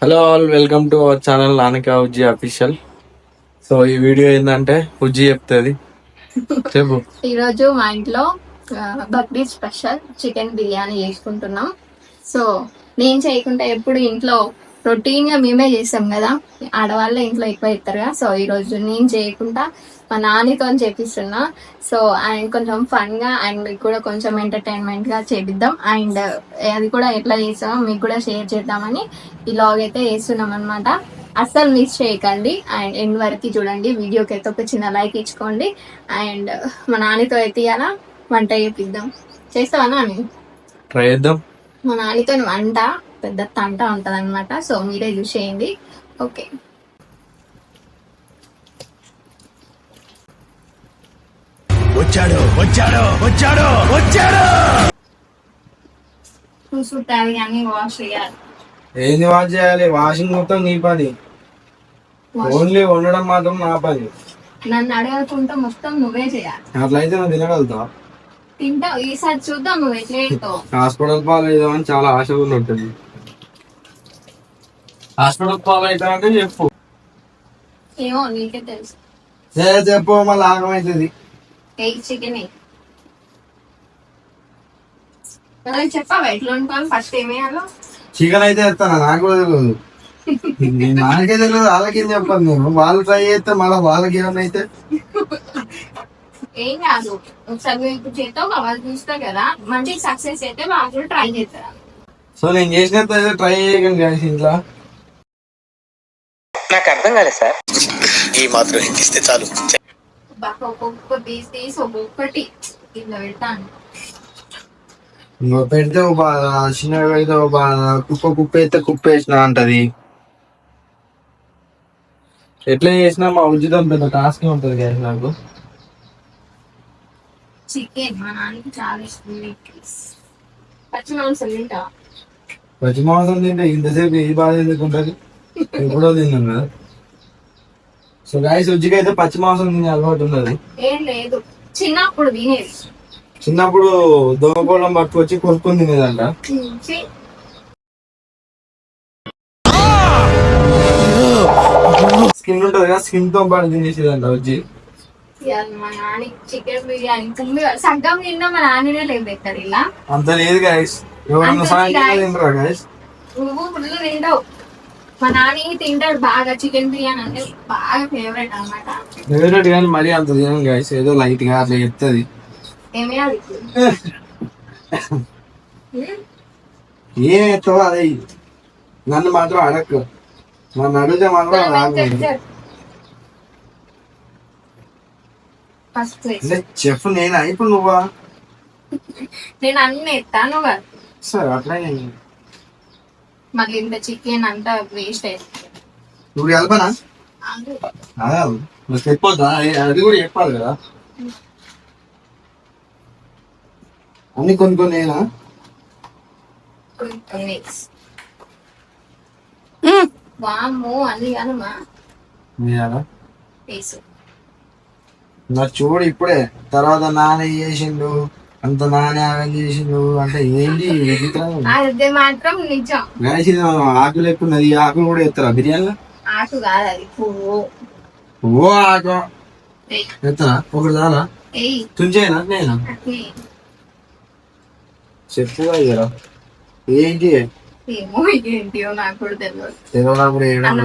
Hello all, welcome to our channel నానికా Ujji official. So ఈ video ఏంటంటే ఉజ్జి చెప్తుంది. చెప్పు. ఈరోజు మా ఇంట్లో బక్రీద్ స్పెషల్ చికెన్ బిర్యానీ చేసుకుంటున్నాం. సో నేను చేయకుండా ఎప్పుడు ఇంట్లో రొటీన్ గా మేమే చేస్తాం కదా, ఆడవాళ్ళే ఇంట్లో ఎక్కువ ఇస్తారు కదా. సో ఈరోజు నేను చేయకుండా మా నాన్నతో చేపిస్తున్నా. సో అండ్ కొంచెం ఫన్ గా అండ్ మీకు కూడా కొంచెం ఎంటర్టైన్మెంట్ గా చేపిద్దాం. అండ్ అది కూడా ఎట్లా చేస్తామో మీకు కూడా షేర్ చేద్దామని ఈ లాగ్ అయితే వేస్తున్నాం అనమాట. అస్సలు మిస్ చేయకండి అండ్ ఎండ్ వరకు చూడండి. వీడియోకి అయితే ఒక చిన్న లైక్ ఇచ్చుకోండి. అండ్ మా నాన్నతో అయితే ఇలా వంట చేపిద్దాం. చేస్తావా నాని? ట్రై చేద్దాం. మా నాన్నతో వంట పెద్ద తంట ఉంటది అనమాట. సో మీరే చూసేయండి. ఓకే, వచ్చాడు వచ్చాడు వచ్చాడు వచ్చాడు. చూసుకుంటావి అని వాష్ చేయాలి. ఏంది వాష్ చేయాలి? వాషింగ్ మొత్తం నీ పని, ఓన్లీ వండడం మాత్రం నా పని. నన్ను అడగకుండా మొత్తం నువ్వే చేయాలి. అట్లయితే నువ్వు తినగలుగుతావు. తింటావు, ఈసారి చూద్దాం నువ్వు ఎట్లా చేస్తావు. హాస్పిటల్ పాలు అవుతామని చాలా ఆశ కూడా ఉంటుంది. హాస్పిటల్ పాలు అవుతామంటే చెప్పు. ఏమో నీకే తెలుసు. చెప్పు, మళ్ళీ ఆగమవుతుంది. చికెన్ చెప్పావా ఎట్లా వండుకోవాలి, ఫస్ట్ ఏమేయాలో? చికెన్ అయితే వేస్తాను, నాకు కూడా తెలియదు. నాకే తెలియదు, వాళ్ళకేం చెప్పాను నేను. వాళ్ళు ట్రై చేస్తే మళ్ళీ వాళ్ళకి ఏమన్నా అయితే ఏం కాదు. ఒకసారి ఇప్పుడు చేస్తావు వాళ్ళు చూస్తా కదా, మంచి సక్సెస్ అయితే వాళ్ళు కూడా ట్రై చేస్తారు. సో నేను చేసినంత అయితే ట్రై చేయగలను కానీ ఇంట్లో నాకు అర్థం కాలేదు సార్. ఈ మాత్రం హిందిస్తే చాలు. ఒక్కొక్క పీస్ తీసి ఒక్కొక్కటి ఇట్లా పెడతాను. పెడితే ఒక బాధ, చిన్నగా పెడితే ఒక బాధ, కుప్ప అయితే కుప్ప వేసిన అంటది. ఎట్లా చేసినా మా ఉచితం పెద్ద టాస్క్ ఉంటది కదా నాకు. చికెన్ మా నాన్నకి చాలా ఇష్టం. పచ్చి మాంసం తింటా. పచ్చి మాంసం తింటే ఇంతసేపు ఏ బాధ ఎందుకు ఉంటుంది? ఎప్పుడో తిన్నాం కదా. సో గాయస్, ఉజ్జికి అయితే పచ్చి మాంసం తినే అలవాటు ఉన్నది. ఏం లేదు, చిన్నప్పుడు తినేది. చిన్నప్పుడు దోమకోళం పట్టుకొచ్చి కొనుక్కొని తినేదంట. స్కిన్ ఉంటది కదా, స్కిన్ తో పాటు తినేసేదంట వచ్చి. మా నాన్న చికెన్ బిర్యానీ సగ్గం తిన్నా మా నాన్ననే లేదు ఎక్కడ ఇలా. అంత లేదు గాయస్, ఎవరన్నా సాయంత్రం తింటారా గాయస్? నువ్వు ఫుల్ తింటావు. మా నాన్న తింటాడు బాగా, చికెన్ బిర్యానీ అంటే బాగా ఫేవరెట్ అనమాట. ఫేవరెట్ కానీ మరీ అంత తినం గాయస్, ఏదో లైట్ గా అట్లా చెప్తుంది. ఏమేయాలి ఏం ఎత్తావో అదే. నన్ను మాత్రం అడక్కు, నన్ను అడిగితే మాత్రం చెప్పు. నేను ఇప్పుడు నువ్వా? నేను అన్ని ఎత్తాను కదా. సరే అట్లా. మళ్ళీ ఇంత చికెన్ అంతా వేస్ట్ అవుతుంది. నువ్వు కలపనా? నువ్వు చెప్పొద్దా? అది కూడా చెప్పాలి కదా. అన్ని కొన్ని కొన్నేనా? వాము అన్ని కాదమ్మా. నా చూడు ఇప్పుడే, తర్వాత నానే చేసిండు, అంత నానే ఆగం చేసిండు అంటే ఏంటి? అది మాత్రం నిజం. ఆకులు ఎక్కున్నది, ఈ ఆకులు కూడా ఎత్తారా బిర్యానీలో? ఆకు కాదు అది పువ్వు. ఓ ఆకు ఎత్తరా? ఒకటి చాలా తుంచేనా? నేనా? చెప్పు అయ్యారా ఏంటి? ఏమో ఏంటియో నాకు కూడా తెలియదు. తెలియనప్పుడు అని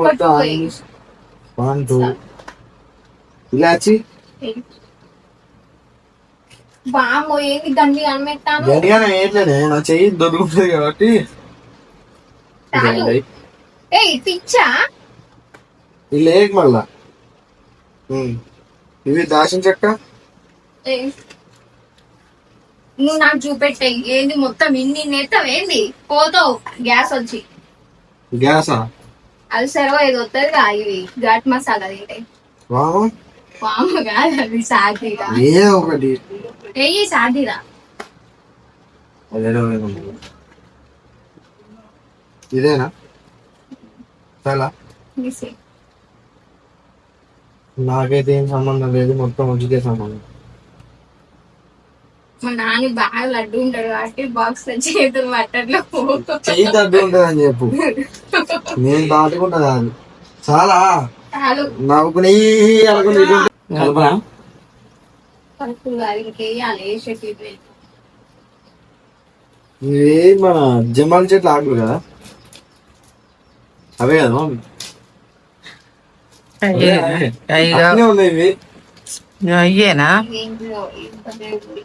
మొత్తం 1 2 ఇలాచి బామో ఏంటి గండి అనిపెట్టాను. గడిగానే ఏంటనే, నా చెయ్యి దొరుకుతుంది కాబట్టి. పిచ్చా లేక మళ్ళా ఇవి దాచిన చెక్క నువ్వు నాకు చూపెట్టాయి. ఏంది మొత్తం ఇన్ని నెత్తవేంది? పోతావు గ్యాస్ వచ్చి. గ్యాసా? అది సర్వ ఇది వస్తుంది కా, ఇవి ఘాట్ మసాలా తింటాయి. పాము కాదు అది, సాదీరా. ఏ ఒకటి ఏయి సాదీరా. ఇదేనా చాలా? నాకైతే ఏం సంబంధం లేదు, మొత్తం ఉచితే సంబంధం. మా నాన్న బాగా లడ్డు ఉంటాడు కాబట్టి బాక్స్ లో చేతులు పట్టట్లో చెయ్యి తగ్గి ఉంటుంది అని చెప్పు, నేను దాటుకుంటా కాదు. చాలా చాలు నవ్వుకుని కలపనా? కలుపుగా ఇంకేయాలి వేసేటి ఇవి మన జమ్మల చెట్లు ఆకులు కదా, అవే కదా మమ్మీ? అన్నీ ఉన్నాయి ఇవి. అయ్యేనా ఇంట్లో ఇంత దేవుడి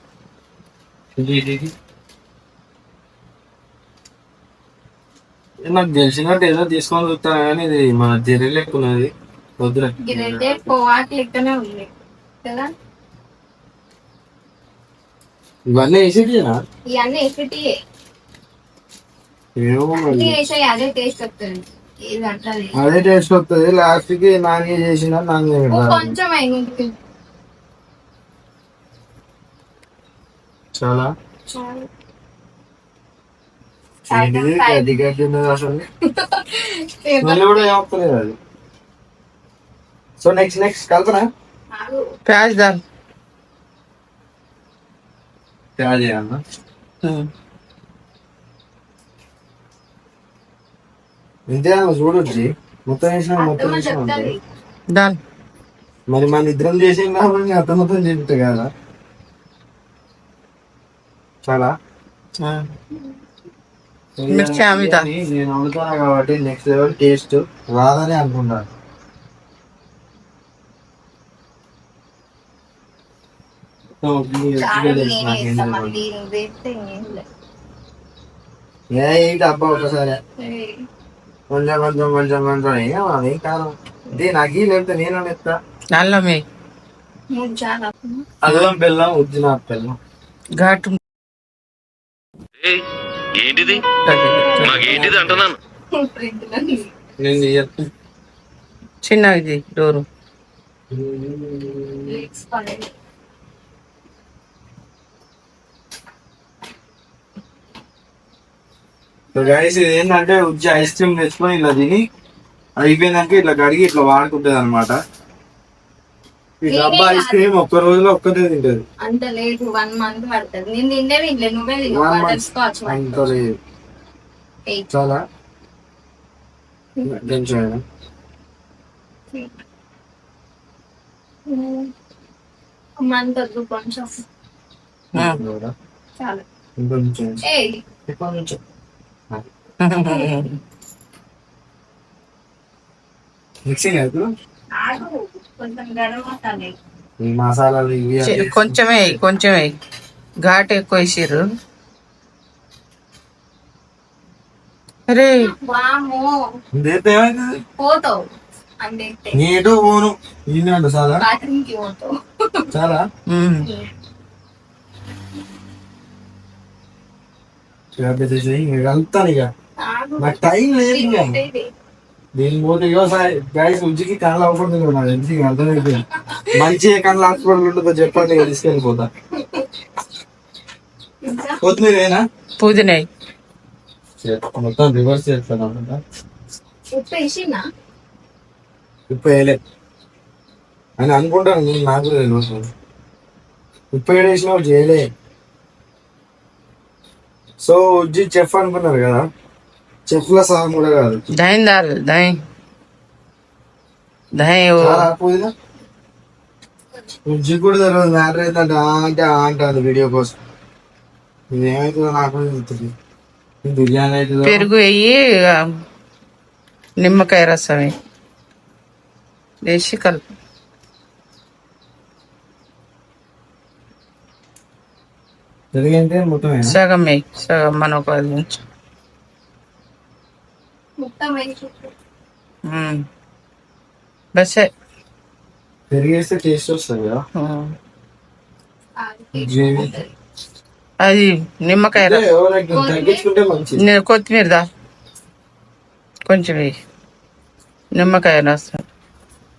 నాకు తెలిసినట్టు ఏదో తీసుకొని చూస్తాను కానీ ఇది మన జర్రీ లెక్క ఉన్నది, వద్దులే. గిరంటే పోవాకి లెక్కనే ఉంది కదా. ఇవన్నీ వేసేటినా? ఇవన్నీ వేసేటియే, ఏమో మరి. అన్ని వేసాయి అదే టేస్ట్ వస్తుంది. ఇది అంటది అదే టేస్ట్ వస్తుంది. లాస్ట్ కి నాన్ చేసిన నాన్ కొంచెం అయింది చాలా చాలు. ఏంటిది గడ్డి గడ్డి ఉన్నది అసలు, మళ్ళీ కూడా ఏమవుతలేదు అది. సో నెక్స్ట్ కల్పన ప్యాజ్ దాల్ తయారు చేయాలన్నా. ఇంతే చూడొచ్చి మొత్తం వేసిన మొత్తం వేసిన దాల్ మరి మన ఇద్దరం చేసేం కాబట్టి అర్థం మొత్తం చెప్తా కదా. చాలా మిర్చి అమితా నేను అడుగుతాను కాబట్టి నెక్స్ట్ లెవెల్ టేస్ట్ రాదని అనుకుంటాను. ఏ డబ్బా ఒకసారి కొంచెం కొంచెం కొంచెం కొంచెం ఏమది కాదు. ఇది నాకు లేకపోతే నేను ఎత్తా. అల్లమే చాలా అల్లం బెల్లం ఉజ్జిన బెల్లం ఘాటు ఏంటిది మాకేంటిది అంటున్నాను. నేను చెప్తా. చిన్నది డోరు గైస్ ఇది ఏంటంటే ఉజ్జి ఐస్ క్రీమ్ తెచ్చుకొని ఇలా తిని అయిపోయినాక ఇట్లా కడిగి ఇట్లా వాడుకుంటది అనమాట. ఈ డబ్బా ఐస్ క్రీమ్ ఒక్క రోజులో ఒక్కటే తింటది. అంత లేదు 1 month పడుతుంది. నేను తిండే తినలే, నువ్వే తిను. 1 month బటర్ స్కాచ్ అంత లేదు. చాలా కొంచెం మంత్ వద్దు కొంచెం చాలు. ఇంకొంచెం ఏయ్ కొంచెం మిక్సింగ్ అయితే ఆగు, కొంచెం గరం మసాలా వేయి. ఈ మసాలాలు ఇవి అవి కొంచెమే ఘాటు ఎక్కువ వేసిర్రు. అరే వామ్మో, ఇదైతే ఏమైతుంది? పోతావు అంటే నీటు పోను ఈయనంట చాలా బాత్రూమ్ కి పోతావు. చాలా కలుపుతాను ఇక. ఆగు, నాకు టైం లేదు ఇక. ఇది. దీని పోతే గైస్ ఉజ్జికి కళ్ళు అవ్వకూడదు నాకు తెలిసి అర్థమైపోయింది. మంచిగా కళ్ళు హాస్పిటల్ ఉంటుందో చెప్పండి ఇక తీసుకెళ్ళిపోతా. ఇంకా కొత్తిమీరేనా? పుదీనా మొత్తం రివర్స్ చేస్తాను. ఉప్పు వేసినా ఉప్పు వేయలే అని అనుకుంటాను నేను, నాకు కూడా తెలియదు. ఉప్పు వేసినావు చేయలే. సో ఉజ్జి చెఫ్ అనుకున్నారు కదా, చెఫ్ లో సగం కూడా కాదు. దહીં દાલ દહીં દહીં పుదీనా ఉజ్జి కూడా తెలియదు మ్యాటర్ ఏంటంటే అంటే అంటారు వీడియో కోసం. ఇది ఏమవుతుందో నాకు కూడా తెలుస్తుంది. బిర్యానీ అవుతుందో పెరుగు వేయి నిమ్మకాయ రసం వేయి వేసి కలుపు. జరిగింటే మొత్తం సగం వేయి, సగం మన ఒక 10 నిమిషం. మొత్తం వేసి బస్సే పెరిగేస్తే టేస్ట్ వస్తుంది కదా. ఆగు, అది నిమ్మకాయ అంటే ఎవరికి తగ్గించుకుంటే మంచిది. కొత్తిమీర దా కొంచెం వేయి నిమ్మకాయ రసం.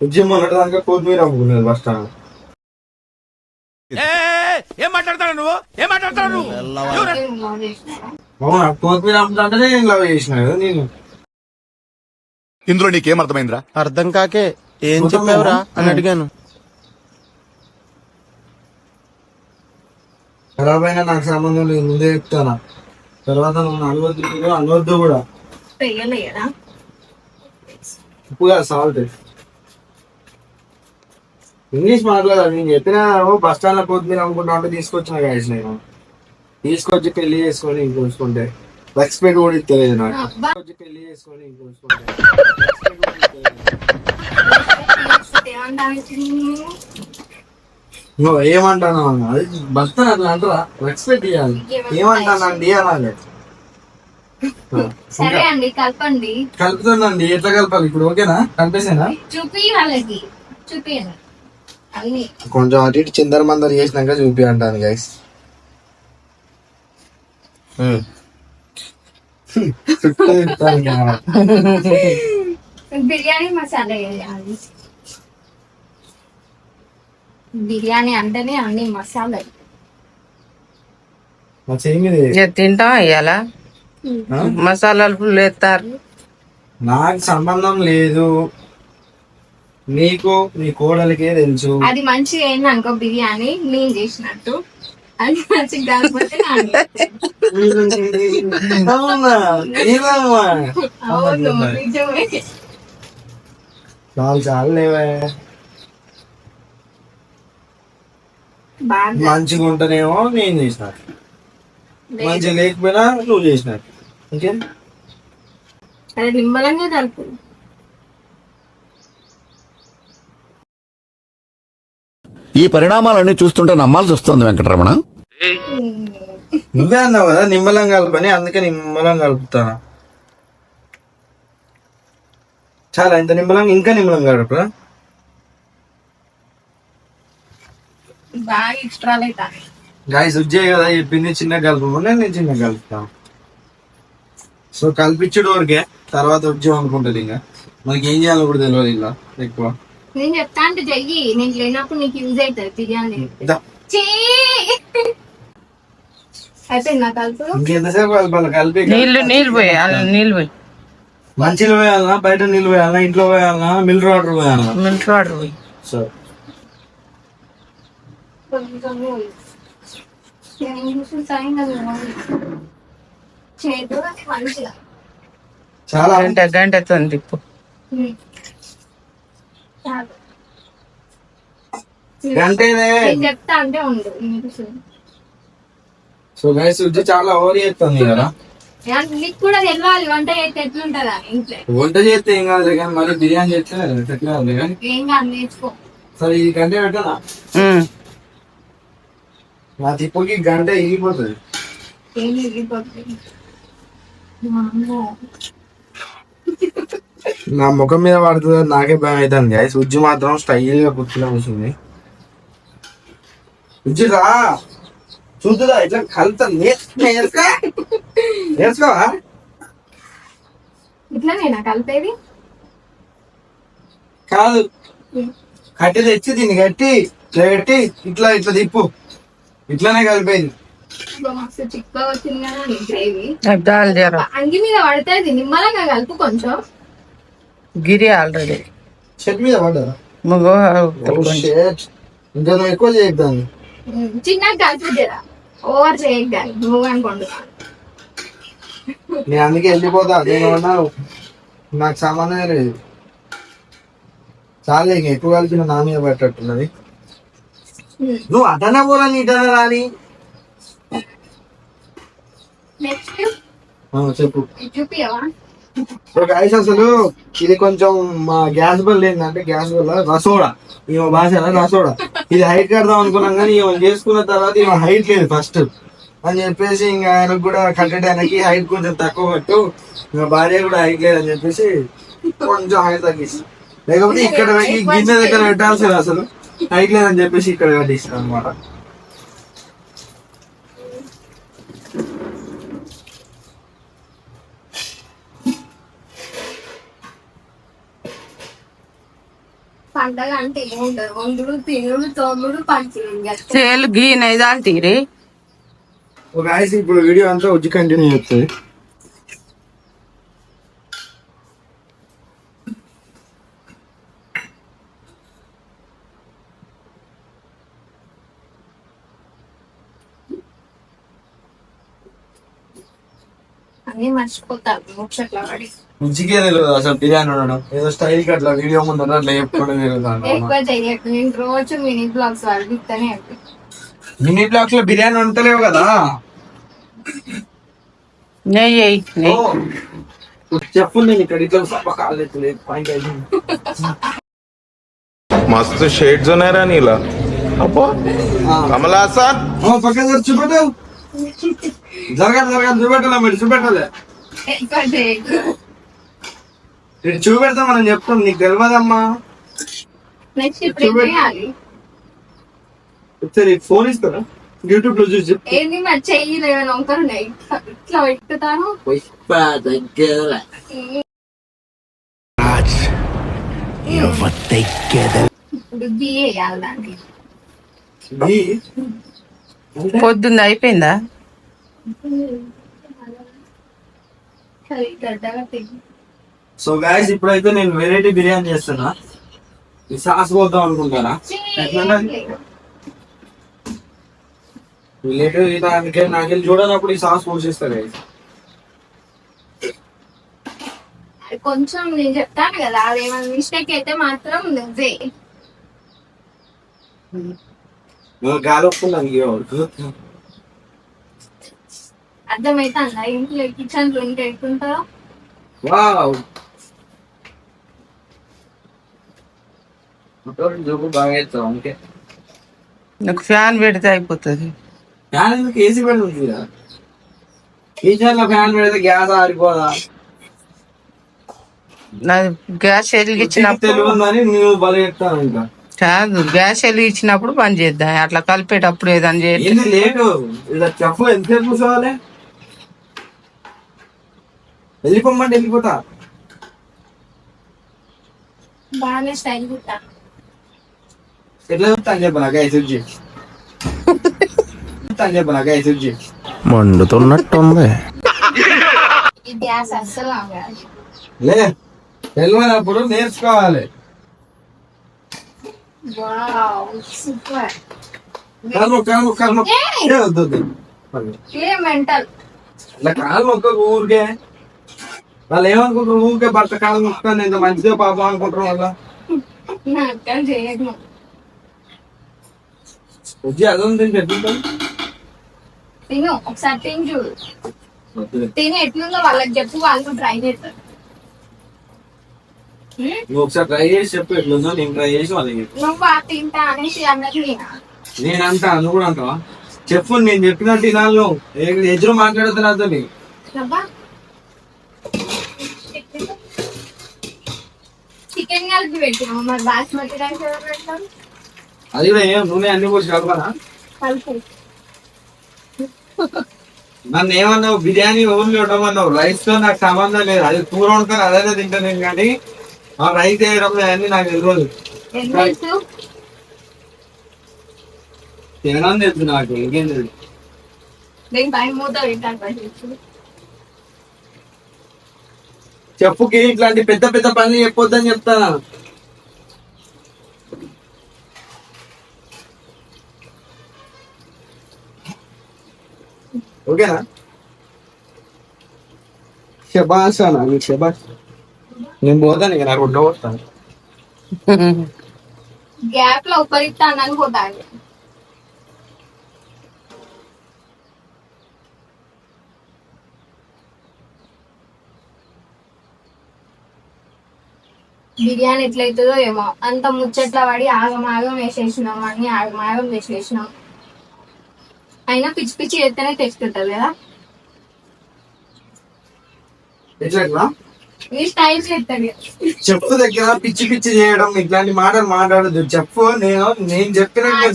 ఉజ్జి మొన్నటి దాకా కొత్తిమీర అమ్ముకునేది బస్ స్టాండ్. ఏం మాట్లాడతాడు నువ్వు అవునా కొత్తిమీర అమ్ముతుంటే నేను లవ్ చేసిన కదా నేను. ఇందులో నీకేం అర్థమైందిరా? అర్థం కాకే ఏం చెప్పావురా అని అడిగాను. ఖరాబ్ అయినా నాకు సంబంధం లేదు, ముందే చెప్తానా. తర్వాత నువ్వు అనవద్దు కూడా. పెయ్యలేదా? ఉప్పు కాదు, సాల్ట్. ఇంగ్లీష్ మాట్లాడాలి. నేను చెప్పిన బస్ స్టాండ్ లో కొత్తిమీర అనుకుంటా ఉంటే తీసుకొచ్చిన గాయస్, నేను తీసుకొచ్చి పెళ్లి చేసుకొని ఇంకొంచుకుంటే రెస్పెక్ట్ కూడా ఇస్తలేదు నాకు. అబ్బా, పెళ్లి చేసుకొని ఇంకొంచుకుంటే నువ్వు ఏమంటాను అది భర్త అట్లా అంటారా? రెస్పెక్ట్ ఇవ్వాలి. ఏమంటానండి అనాలి. సరే అండి, కలపండి. కలుపుతుందండి, ఎట్లా కలపాలి ఇప్పుడు? ఓకేనా? కలిపేసేనా? చూపి వాళ్ళకి, చూపియండి అన్ని. కొంచెం అటు ఇటు చిందర మందరు చేసినాక చూపి అంటాను గైస్. బిర్యానీ మసాలా వేయాలి. బిర్యానీ అంటేనే అన్ని మసాలాలు. ఇక తింటాం ఇయ్యాల మసాలాలు ఫుల్ వేస్తారు. నాకు సంబంధం లేదు, నీకు నీ కోడలికే తెలుసు. అది మంచిగా అయింది అనుకో బిర్యానీ నేను చేసినట్టు, అది మంచిగా కాకపోతే అవునా? ఏమమ్మా? అవును, నిజమే. చాలు చాలు లేవే. బాగా మంచిగా ఉంటేనేమో నేను చేసినట్టు, మంచిగా లేకపోయినా నువ్వు చేసినట్టు. ఓకే, అది నిమ్మలంగా కలుపు. ఈ పరిణామాలన్నీ చూస్తుంటే నమ్మాల్సి వస్తుంది వెంకటరమణ. నువ్వే అన్నావు కదా నిమ్మలం కలపని, అందుకే నిమ్మలం కలుపుతాను. చాలా ఇంత నిమ్మలంగా, ఇంకా నిమ్మలం కలుపురా. బాగా ఎక్స్ట్రా లేదా? గాయస్ ఉజ్జయ్ కదా చెప్పింది చిన్న కలుపుమని, నేను చిన్న కలుపుతాను. సో కల్పించుడు వరకే, తర్వాత ఉద్యోగం అనుకుంటుంది. ఇంకా మనకి ఏం చేయాలో కూడా తెలియదు ఇలా ఎక్కువ. నేను చెప్తా అంటే చెయ్యి, నేను లేనప్పుడు నీకు యూజ్ అవుతుంది బిర్యానీ. దా. అయితే నా కలుపు. ఇంకెంతసేపు కలపాలి? కలిపి నీళ్ళు పోయి నీళ్ళు పోయి మంచిలో పోయాలనా, బయట నీళ్ళు పోయాలనా, ఇంట్లో పోయాలనా, మిల్ వాటర్ పోయాలనా? మిల్క్ వాటర్ పోయి. సో మంచిగా చాలా గంటతో తిప్పు. గంటేనే. నేను చెప్తా అంటే ఉండు. సో గైస్ ఉజ్జి చాలా ఓవర్ చేస్తుంది కదా. నీకు కూడా తెలియాలి వంట చేస్తే ఎట్లుంటదా ఇంట్లో. వంట చేస్తే ఏం కాదు కానీ మళ్ళీ బిర్యానీ చేస్తే ఎట్లా కాదు కానీ. ఏం కాదు, నేర్చుకో. సరే ఇది గంట పెట్టనా? నా తిప్పుకి గంట ఇరిగిపోతుంది. ఏం ఇరిగిపోతుంది? నా ముఖం మీద పడుతుంది, నాకే భయం అవుతుంది గైస్. ఉజ్జి మాత్రం స్టైల్ గా కూర్చుని కూర్చుంది. ఉజ్జి రా చూద్దురా ఇట్లా కలుతా నేర్చుకోవా? ఇట్లా నేనా కలిపేది? కాదు, కట్టి తెచ్చి దీన్ని కట్టి ఇట్లా కట్టి ఇట్లా ఇట్లా తిప్పు, ఇట్లానే కలిపేది. మస్తు చిక్కగా వచ్చింది కదా నీ గ్రేవీ. అద్దాలు జర అంగి మీద పడుతుంది, నిమ్మలంగా కలుపు కొంచెం. గిరి ఆల్రెడీ చెట్టు మీద పడ్డారా? ఇంకా నువ్వు ఎక్కువ చేయొద్దాన్ని. చిన్నగా కలుపు జరా, ఓవర్ చేయద్దాన్ని నువ్వు అనుకోండి. నేను అందుకే వెళ్ళిపోతా. నేను అన్నాను నాకు సంబంధమే లేదు. చాలా ఇంకా ఎక్కువ కలిపిన నా మీద పట్టట్టున్నది. నువ్వు అటనా పోలా ఇటనా రాని. నెక్స్ట్ చెప్పు. చూపియవా? గాయస్ అసలు ఇది కొంచెం మా గ్యాస్ బల్ ఏంటంటే, గ్యాస్ బల్ రసోడా, ఈమె భాష రసోడా. ఇది హైట్ కడదాం అనుకున్నాం కానీ ఈమె చేసుకున్న తర్వాత ఈమె హైట్ లేదు ఫస్ట్ అని చెప్పేసి, ఇంకా ఆయనకు కూడా కట్టడానికి హైట్ కొంచెం తక్కువ పట్టు, ఇంకా భార్య కూడా హైట్ లేదని చెప్పేసి కొంచెం హైట్ తగ్గిస్తాం. లేకపోతే ఇక్కడ గిన్నె దగ్గర పెట్టాల్సింది, అసలు హైట్ లేదని చెప్పేసి ఇక్కడ కట్టిస్తాం అనమాట. పండగ అంటే ఏముండదు, వండుడు తినుడు తోముడు పంచుడు. సేల్ గీ నైదాలు తీరి. ఒక గాయస్ ఇప్పుడు వీడియో అంతా ఉజ్జి కంటిన్యూ చేస్తుంది. అన్ని మర్చిపోతారు ముచ్చట్లా పడి. రుచికే తెలియదు అసలు బిర్యానీ ఉండడం, ఏదో స్టైల్ కి అట్లా వీడియో ముందు అట్లా చెప్పుకోవడం జరుగుతుంది. ఎక్కువ చెయ్యకు, నేను రోజు మినీ బ్లాగ్స్ అడుగుతానే మినీ బ్లాక్ లో బిర్యానీ వంటలేవు కదా. నెయ్యి చెప్పు నేను ఇక్కడ ఇట్లా కాలేదు పాయింట్ అయింది. मस्त शेड्स नाही रा नीला अप्पो कमला असा పక్కన చూపెట్టు, జరగాలి చూపెట్టాలా, మీరు చూపెట్టాలి. ఎక్కువ చేయకు. ఇటు చూపెడతా మనం చెప్తాం, నీకు తెలియదమ్మా. నెక్స్ట్ ఇప్పుడు ఏం చేయాలి? ఒకసారి ఫోన్ ఇస్తారా, యూట్యూబ్ లో చూసి చెప్తా. ఏంటి మరి చెయ్యి ఏమైనా ఒకరు ఇట్లా పెట్టుతాను. ఇప్పుడు బియ్య వేయాలి దానికి. పొద్దున్న అయిపోయిందా? సరే గడ్డగా తిని. సో గాయస్ ఇప్పుడైతే నేను వెరైటీ బిర్యానీ చేస్తున్నా. ఈ సాస్ పోద్దాం అనుకుంటారా? రిలేటివ్ నాకెళ్ళి చూడనప్పుడు ఈ సాస్ పోసేస్తారు. కొంచెం నేను చెప్తాను కదా, అదేమైనా మిస్టేక్ అయితే మాత్రం నువ్వే. గాలి వస్తుంది. అర్థమైతుందా? ఇంట్లో కిచెన్ లో ఉంటే ఎట్లుంటారో. వావ్, జోకు బాగా చేస్తావు. ఓకే, నాకు ఫ్యాన్ పెడితే అయిపోతుంది. ఫ్యాన్ ఎందుకు? ఏసీ పెడుతుంది కదా. కిచెన్ లో ఫ్యాన్ పెడితే గ్యాస్ ఆరిపోదా? నాది గ్యాస్ వెలిగించినప్పుడు తెలియదని నువ్వు బలి చెప్తాను. ఇంకా కాదు, గ్యాస్ వెలిగించినప్పుడు పని చేద్దాం, అట్లా కలిపేటప్పుడు ఏదని చేయాలి. ఏంది లేటు? ఇలా చెప్పు, ఎంతసేపు కూర్చోవాలి? వెళ్ళిపోమంటే వెళ్ళిపోతా. బాగానే స్టైల్ కుట్టా. ఎట్లా చెప్తాను చెప్పు నాకు ఐసూజీ, చెప్తాను చెప్పు నాకు ఐసూజీ. మండుతున్నట్టుంది. ఈ గ్యాస్ అస్సలు ఆగాలి. లే, తెలియనప్పుడు నేర్చుకోవాలి. Wow, super. కాలు ఏ మెంటల్. ఇలా కాలు మొక్క ఊరికే వాళ్ళు ఏమనుకుంటారు, ఊరికే భర్త కాలు మొక్కుతాను ఇంత మంచిగా పాపం అనుకుంటారు. వాళ్ళ నాటకాలు చేయకు. వచ్చి అదొంది ఎట్లుంటాం. తిను ఒకసారి తిని చూడు. తిని ఎట్లుందో వాళ్ళకి చెప్పు, వాళ్ళు ట్రై చేస్తారు. నువ్వు ఒకసారి ట్రై చేసి చెప్పు ఎట్లుందో. నేను ట్రై చేసి వాళ్ళకి చెప్పు. నువ్వు ఆ తింటా అనేసి అన్నది నేను అంటా, నువ్వు కూడా అంటావా? చెప్పు, నేను చెప్పినట్టు ఇలాను ఎదురు మాట్లాడుతున్నా నాతో. చికెన్ కలిపి పెట్టినావు, మరి బాస్మతి రైస్ ఎవరు పెడతారు? అది కూడా ఏం నూనె అన్ని పోసి కలపనా? కలిపి నన్ను ఏమన్నావు, బిర్యానీ ఓన్లీ ఉండమన్నావు. రైస్ తో నాకు సంబంధం లేదు. అది కూర వండుకొని అదైనా తింటాను కానీ ఆ రైస్ వేయడం అన్ని నాకు తెలియదు. తినడం తెలుసు నాకు, ఇంకేం తెలుసు. చెప్పుకి ఇట్లాంటి పెద్ద పెద్ద పనులు చెప్పొద్దని చెప్తాను. ఓకేనా? శబాష్ అన్నా, నీకు శబాష్. నేను పోతాను ఇక, నాకు ఉండవు వస్తాను. గ్యాప్ లో ఉపరిస్తాను అనుకోతాను. బిర్యానీ ఎట్లయితుందో ఏమో, అంత ముచ్చట్ల పడి ఆగమాగం వేసేసినాం, అన్ని ఆగమాగం వేసేసినాం. అయినా పిచ్చి పిచ్చి చేస్తేనే టేస్ట్ ఉంటుంది కదా. ఎట్లా ఈ స్టైల్ చేస్తుంది. చెప్పు దగ్గర పిచ్చి పిచ్చి చేయడం ఇట్లాంటి మాటలు మాట్లాడదు. చెప్పు, నేను చెప్పినట్టు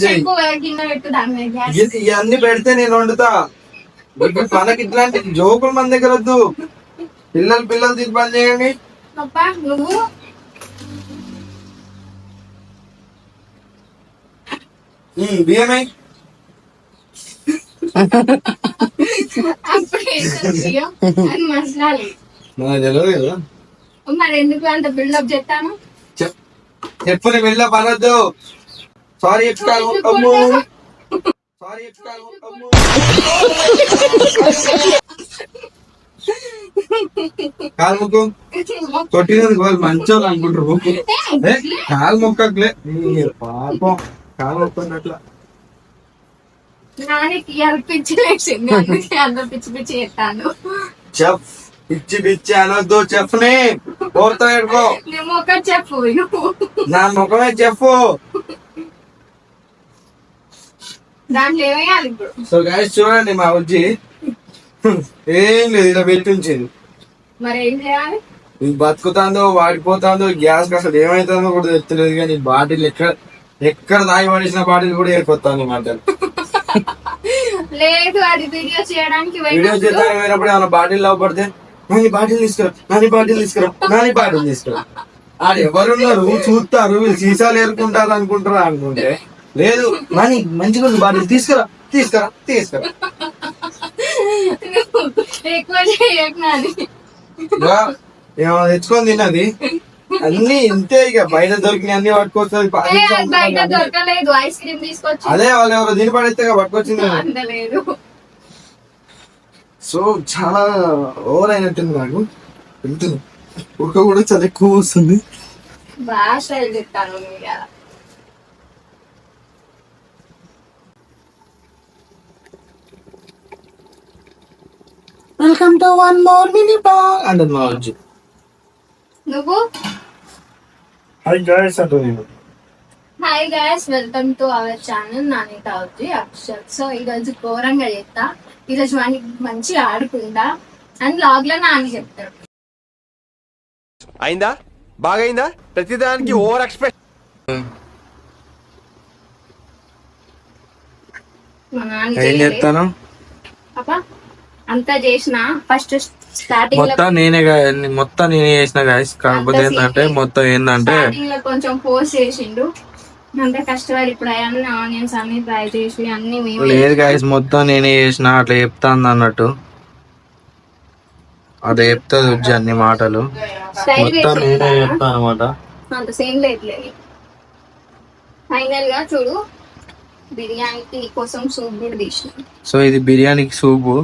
గిన్నె పెట్టు, దాని మీద గ్యాస్. ఇవన్నీ పెడితే నేను వండుతా. ఇప్పుడు మనకి ఇట్లాంటి జోకులు మన దగ్గర వద్దు. పిల్లలు తీసి పని చేయండి. నువ్వు బియ్యమై అది మసాలి. నాకు తెలియదు కదా. మరి ఎందుకు అంత బిల్డప్ చేస్తాను? చెప్పు, నేను వెళ్ళా పనొద్దు. సారీ చెప్తాను. అమ్మో, సారీ చెప్తాను. అమ్మో. కాలు మొక్కు కొట్టినందుకు వాళ్ళు మంచోళ్ళు అనుకుంటారు మొక్కు ఏ, కాలు మొక్కలే పాపం కాలు మొక్కున్నట్లా నానికి ఇవాళ పిచ్చి లేచింది అందుకే అంత పిచ్చి పిచ్చి చేస్తాను. చెఫ్ పిచ్చి పిచ్చి అనొద్దు చెఫ్ ని కోరుతా ఎడుకో నువ్వు ఒక చెప్పు నువ్వు నా ముఖమే చెప్పు. దాంట్లో ఏమేయాలి ఇప్పుడు? సో గాయస్ చూడండి మా వచ్చి ఏం లేదు ఇలా పెట్టి ఉంచింది. మరి ఏం చేయాలి? ఇది బతుకుతాందో వాడిపోతాందో గ్యాస్ అసలు ఏమైతుందో కూడా తెలియదు. కానీ బాటిల్ ఎక్కడ దాగి పడేసిన బాటిల్ కూడా ఏర్పడుతుంది మాటలు. లేదు అది వీడియో చేయడానికి వీడియో చేద్దాం పోయినప్పుడు ఏమైనా బాటిల్ లో పడితే నాని బాటిల్ తీసుకురా, నాని బాటిల్ తీసుకురా, నాని బాటిల్ తీసుకురా. ఆడ ఎవరున్నారు చూస్తారు, వీళ్ళు సీసాలు ఏరుకుంటారు అనుకుంటారా అనుకుంటే లేదు నాని మంచిగా ఉంది బాటిల్ తీసుకురా తీసుకురా తీసుకురా. ఎక్కువ చేయకు నాని. ఇగో, ఏమో తెచ్చుకొని తిన్నది అన్ని ఇంతే. ఇక బయట దొరికిన అన్ని పట్టుకొస్తుంది. అది బయట దొరకలేదు, ఐస్ క్రీమ్ తీసుకొచ్చి అదే వాళ్ళు ఎవరో దీని పడితే పట్టుకొచ్చింది. అందలేదు. సో చాలా ఓవర్ అయినట్టుంది నాకు. వెళ్తుంది ఒక కూడా చాలా ఎక్కువ వస్తుంది. బాగా స్టైల్ చెప్తాను మీరు. Welcome to one more mini blog అంటుంది మా వచ్చి. నువ్వు హాయ్ గాయ్స్ అంటూ నేను. Hi guys, welcome to our channel Nani తావుజీ అక్షర్. సో ఈరోజు ఘోరంగా చేస్తా. ఈరోజు మనకి మంచిగా ఆడుకుంటా అని లాగ్ లో నాని చెప్తాడు. అయిందా బాగైందా ప్రతిదానికి ఓవర్ ఎక్స్పెక్ట్. మా నాన్న ఏం చేయలేదు. చెప్తాను పాపా అంతా చేసిన ఫస్ట్ స్టార్టింగ్ లో మొత్తం నేనే చేసిన గాయస్. కాకపోతే ఏంటంటే మొత్తం ఏంటంటే స్టార్టింగ్ లో కొంచెం పోస్ట్ చేసిండు. అంత కష్టపడి ఇప్పుడు అవన్నీ ఆనియన్స్ అన్ని ఫ్రై చేసి అన్ని మేమే లేదు గాయస్ మొత్తం నేనే చేసిన అట్లా చెప్తాను అన్నట్టు. అదే చెప్తాది వచ్చి అన్ని మాటలు స్టైల్ మొత్తం నేనే చెప్తాను అనమాట. అంత సేమ్ లేదు. ఫైనల్ గా చూడు బిర్యానీకి కోసం సూప్ కూడా తీసిన. సో ఇది బిర్యానీకి సూపు,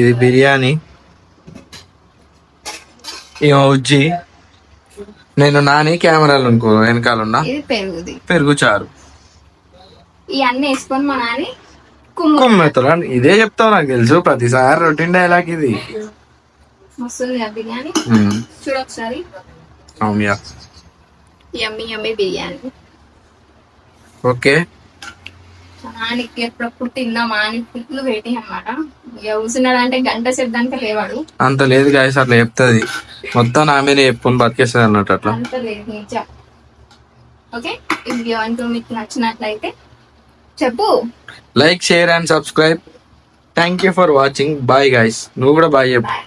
ఇది బిర్యానీ. ఏమో వచ్చి నేను నాని కెమెరాలు అనుకో వెనకాలన్నా ఇది పెరుగుది. పెరుగు చారు ఇవన్నీ వేసుకొని మా నాని కుమ్ము కుమ్మెత్తరా. ఇదే చెప్తావు నాకు తెలుసు, ప్రతిసారి రొటీన్ డైలాగ్ ఇది. వస్తుంది కదా బిర్యానీ. చూడు ఒకసారి అవునా యమ్మీ యమ్మీ బిర్యానీ. ఓకే మా నానికి ఎప్పుడప్పుడు తిన్నాం అని పిట్లు పెట్టి అనమాట. ఇక కూర్చున్నాడు అంటే గంట సేపు దానికి లేవాడు. అంత లేదు గాయస్ అట్లా చెప్తుంది. మొత్తం నా మీద చెప్పుకొని బతికేస్తుంది అన్నట్టు అట్లా. అంత లేదు నిజం. ఓకే, ఈ వీడియో అంటూ మీకు నచ్చినట్లయితే చెప్పు, like share and subscribe. Thank you for watching. Bye guys. నువ్వు కూడా బాయ్ చెప్పు. బాయ్.